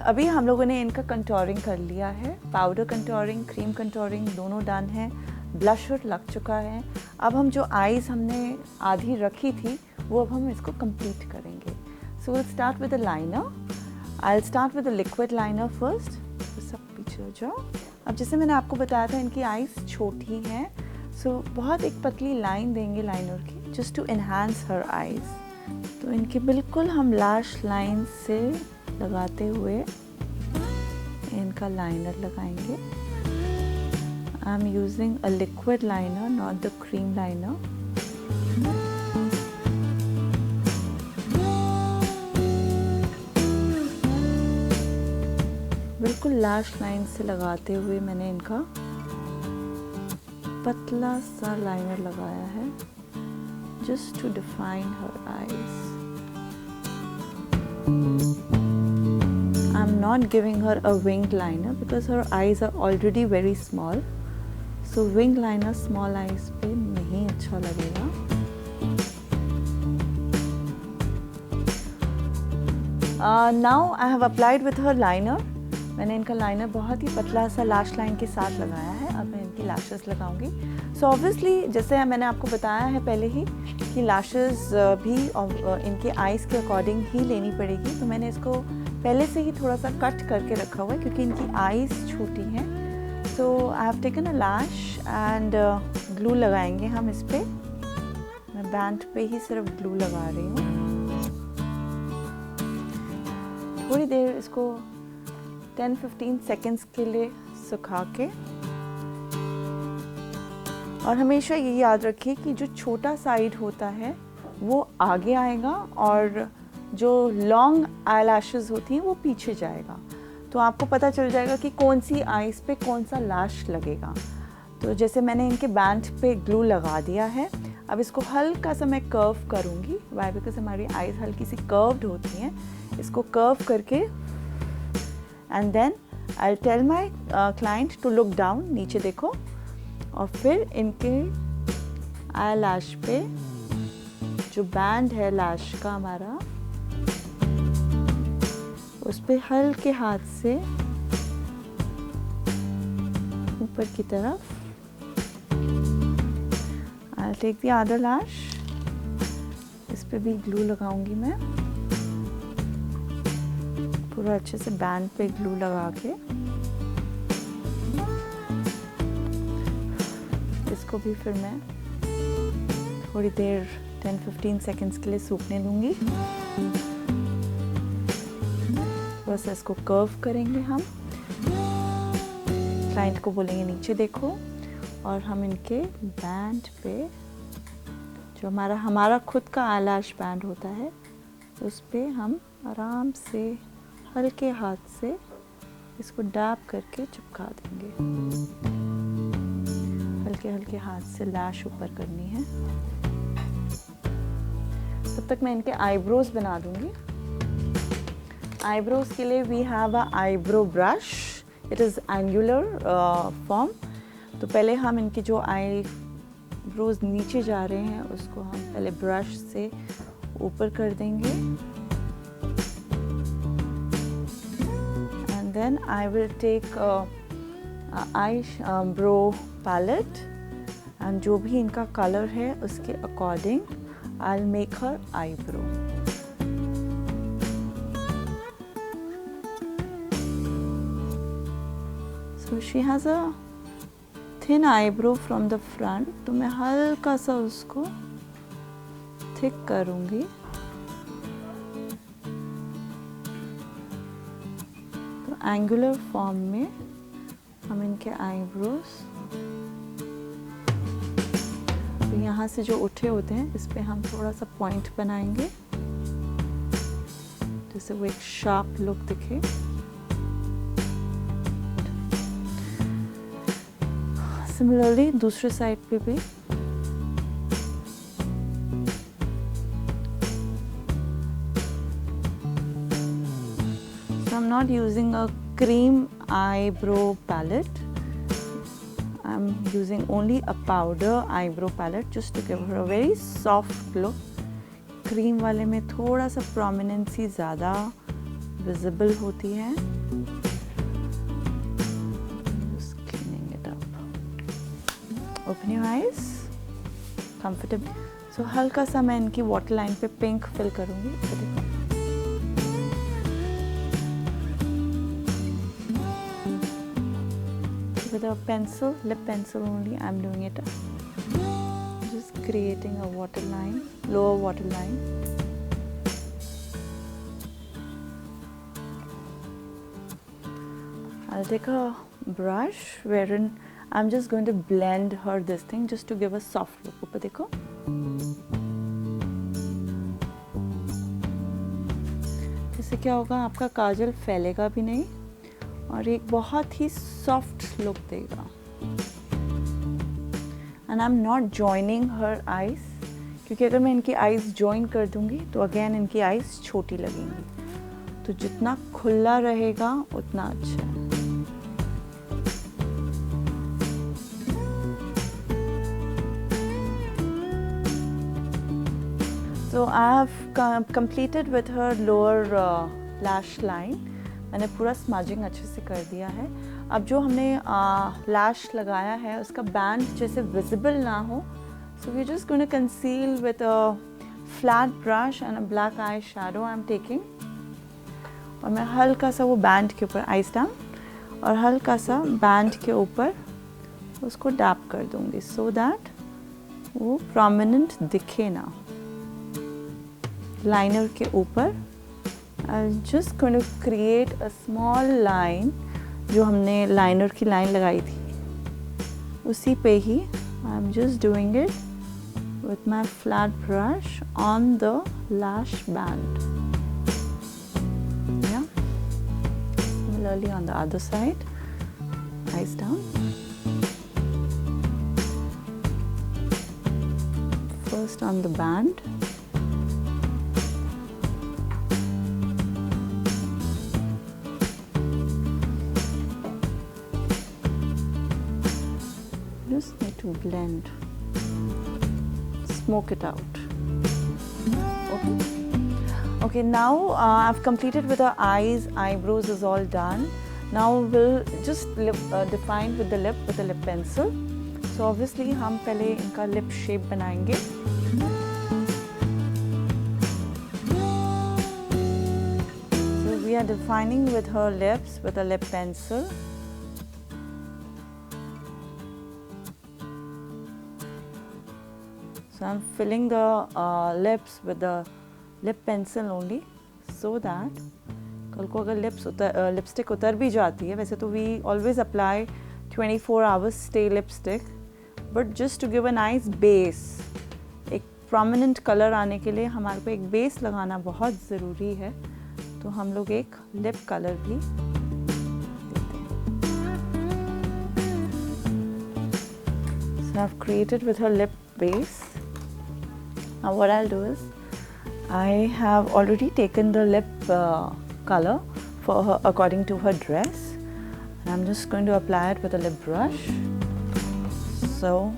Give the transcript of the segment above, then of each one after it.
अभी हम लोगों ने इनका कंटूरिंग कर लिया है, पाउडर कंटूरिंग, क्रीम कंटूरिंग दोनों डन है, ब्लशर लग चुका है। अब हम जो आईज हमने आधी रखी थी वो अब हम इसको कंप्लीट करेंगे। So will start with the liner. I will start with the liquid liner first. तो सब पीछे हो जाओ। अब जैसे मैंने आपको बताया था इनकी आईज छोटी हैं, सो बहुत एक पतली लाइन देंगे लाइनर की, just to enhance her eyes. तो इनके बिल्कुल हम लैश लाइन से लगाते हुए इनका लाइनर लगाएंगे। I am using a liquid liner, not the cream liner. बिल्कुल लैश लाइन से लगाते हुए मैंने इनका पतला सा लाइनर लगाया है, just to define her eyes. I'm not giving her a winged liner because her eyes are already very small. So wing liner small eyes पे नहीं अच्छा लगेगा। Now I have applied with her liner. मैंने इनका liner बहुत ही पतला सा lash line के साथ लगाया है। अब मैं इनकी लैशेस लगाऊंगी। सो ऑब्वियसली जैसे मैंने आपको बताया है पहले ही कि लैशेस भी इनके आइज़ के अकॉर्डिंग ही लेनी पड़ेगी। तो मैंने इसको पहले से ही थोड़ा सा कट करके रखा हुआ है क्योंकि इनकी आइज़ छोटी हैं। So I have taken a lash and glue लगाएंगे हम इस पर। मैं बैंड पे ही सिर्फ ग्लू लगा रही हूँ। थोड़ी देर इसको 10-15 सेकेंड्स के लिए सुखा के, और हमेशा ये याद रखिए कि जो छोटा साइड होता है वो आगे आएगा और जो लॉन्ग आईलैशेस होती हैं वो पीछे जाएगा। तो आपको पता चल जाएगा कि कौन सी आईज पे कौन सा लैश लगेगा। तो जैसे मैंने इनके बैंड पे ग्लू लगा दिया है, अब इसको हल्का सा मैं कर्व करूँगी। वाई? बिकॉज हमारी आईज हल्की सी कर्व्ड होती हैं। इसको कर्व करके and then I tell my client to look down, नीचे देखो, और फिर इनके आई लैश पे जो बैंड है लैश का हमारा, उस पे हल्के हाथ से ऊपर की तरफ आई टेक द अदर लैश। इस पे भी ग्लू लगाऊंगी मैं, पूरा अच्छे से बैंड पे ग्लू लगा के इसको भी फिर मैं थोड़ी देर 10-15 सेकेंड्स के लिए सूखने दूंगी। बस इसको कर्व करेंगे हम। क्लाइंट को बोलेंगे नीचे देखो, और हम इनके बैंड पे जो हमारा खुद का आईलैश बैंड होता है उस पे हम आराम से हल्के हाथ से इसको डैब करके चिपका देंगे। हल्के हल्के हाथ से लैश ऊपर करनी है। तब तक मैं इनके आईब्रोज बना दूंगी। आईब्रोज के लिए we have a eyebrow brush. It is angular form. तो पहले हम इनके जो आईब्रोज नीचे जा रहे हैं उसको हम पहले ब्रश से ऊपर कर देंगे। Then I will take eyebrow palette and जो भी इनका कलर है उसके according I'll make her eyebrow. So she has a thin eyebrow from the front, तो मैं हल्का सा उसको थिक करूँगी। एंगुलर फॉर्म में हम इनके आईब्रोज तो यहाँ से जो उठे होते हैं इस पे हम थोड़ा सा पॉइंट बनाएंगे जिससे वो एक शार्प लुक दिखे। सिमिलरली दूसरे साइड पे भी I'm not using a cream eyebrow palette. I'm using only a powder eyebrow palette just to give her a very soft look. Cream वाले में थोड़ा सा प्रोमिनेंसी ज़्यादा विजिबल होती हैं। Just cleaning it up. Open your eyes. Comfortable. So हल्का सा मैं इनकी वाटर लाइन पे पिंक फिल करूँगी। तो देखो with a pencil, lip pencil only, I'm doing it. Just creating a waterline, lower waterline. I'll take a brush wherein I'm just going to blend her this thing just to give a soft look. ऊपर देखो। इससे क्या होगा, आपका काजल फैलेगा भी नहीं और एक बहुत ही सॉफ्ट लुक देगा। And I am not joining her eyes, क्योंकि अगर मैं इनकी आईज जॉइन कर दूंगी तो अगेन इनकी आईज छोटी लगेंगी। तो जितना खुला रहेगा उतना अच्छा है। So I have completed with her lower lash line. मैंने पूरा स्मजिंग अच्छे से कर दिया है। अब जो हमने लैश लगाया है उसका बैंड जैसे विजिबल ना हो, so we just going to conceal with a flat brush and a black eye shadow I am taking. और मैं हल्का सा वो बैंड के ऊपर आइज डाउन और हल्का सा बैंड के ऊपर उसको डैप कर दूंगी सो दैट वो प्रोमिनेंट दिखे ना। लाइनर के ऊपर I'm just going to create a small line, जो हमने लाइनर की लाइन लगाई थी उसी पे ही I'm just doing it with my flat brush on the lash band. Yeah. Similarly on the other side, eyes down. First on the band. Just need to blend, smoke it out. Okay, now I've completed with her eyes, eyebrows is all done. Now we'll just define with the lip with a lip pencil. So obviously हम पहले इनका lip shape बनाएंगे. So we are defining with her lips with a lip pencil. So I'm filling the lips with the lip pencil only so that कल को अगर lipstick उतर भी जाती है, वैसे तो we always apply 24 hours stay lipstick, but just to give a nice base, एक prominent color आने के लिए हमारे को एक base लगाना बहुत ज़रूरी है, तो हम लोग एक lip color भी देते हैं। So I've created with her lip base. Now what I'll do is, I have already taken the lip color for her according to her dress, and I'm just going to apply it with a lip brush. So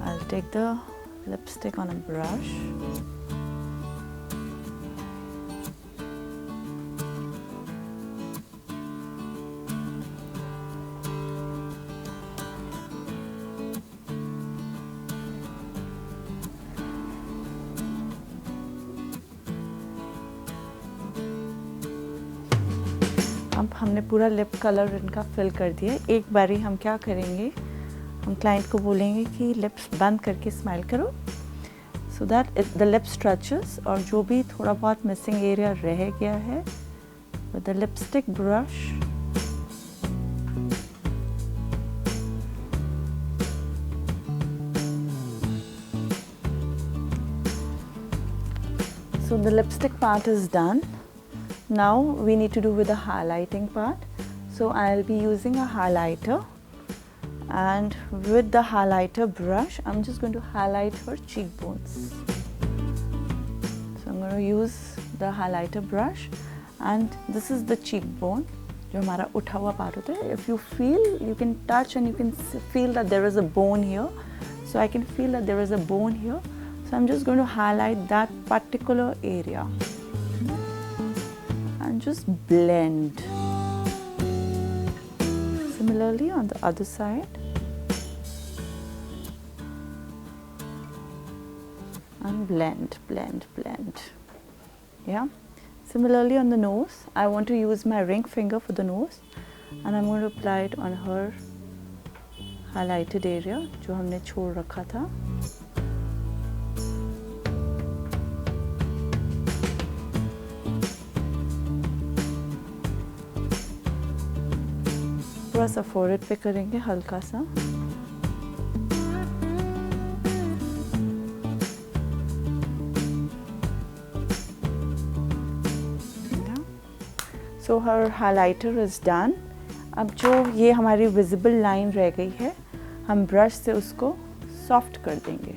I'll take the lipstick on a brush. अब हमने पूरा lip colour इनका fill कर दिया। एक बारी हम क्या करेंगे, हम क्लाइंट को बोलेंगे कि लिप्स बंद करके स्माइल करो, so that the lip stretches, और जो भी थोड़ा बहुत मिसिंग एरिया रह गया है with the lipstick brush so the lipstick part is done. Now we need to do with the highlighting part. So I'll be using a highlighter, and with the highlighter brush I'm just going to highlight her cheekbones. So I'm going to use the highlighter brush, and this is the cheekbone जो हमारा उठा हुआ part होता है. If you feel, you can touch and you can feel that there is a bone here. So I can feel that there is a bone here. So I'm just going to highlight that particular area. just blend. Similarly on the other side. And blend, blend, blend. Yeah. Similarly on the nose, I want to use my ring finger for the nose, and I'm going to apply it on her highlighted area जो हमने छोड़ रखा था. थोड़ा सा forehead पे करेंगे हल्का सा. So her highlighter is done. अब जो ये हमारी विजिबल लाइन रह गई है, हम ब्रश से उसको सॉफ्ट कर देंगे,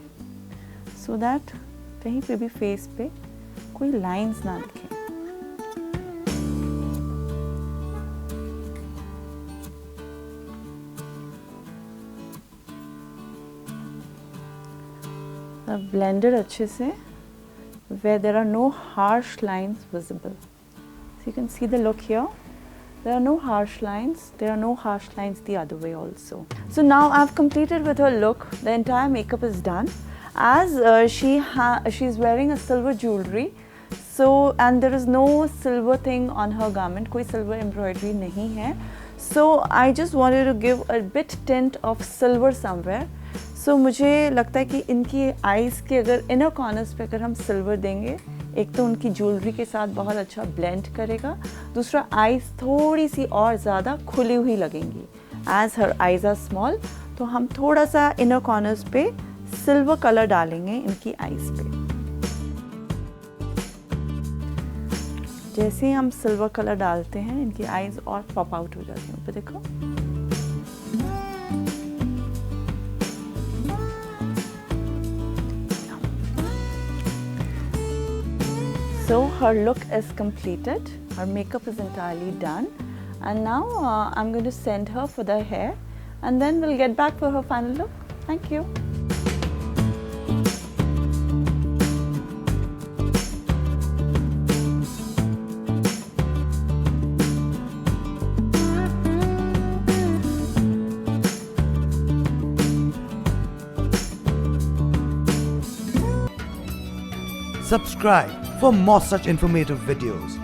so that कहीं पे भी फेस पे कोई लाइंस ना दिखें. अब ब्लेंडर अच्छे से, where there are no harsh lines visible. So you can see the look here. There are no harsh lines. There are no harsh lines the other way also. So now I've completed with her look. The entire makeup is done. As she's wearing a silver jewelry. So and there is no silver thing on her garment. कोई silver embroidery नहीं है. So I just wanted to give a bit tint of silver somewhere. So मुझे लगता है कि इनकी eyes के अगर inner corners पे अगर हम silver देंगे, एक तो उनकी ज्वेलरी के साथ बहुत अच्छा ब्लेंड करेगा, दूसरा आईज थोड़ी सी और ज़्यादा खुली हुई लगेंगी. As her eyes are small, तो हम थोड़ा सा इनर कॉर्नर्स पे सिल्वर कलर डालेंगे इनकी आईज पे. जैसे ही हम सिल्वर कलर डालते हैं, इनकी आईज और पॉप आउट हो जाती हैं. ऊपर देखो. So her look is completed, her makeup is entirely done, and now I'm going to send her for the hair, and then we'll get back for her final look. Thank you. Subscribe for more such informative videos.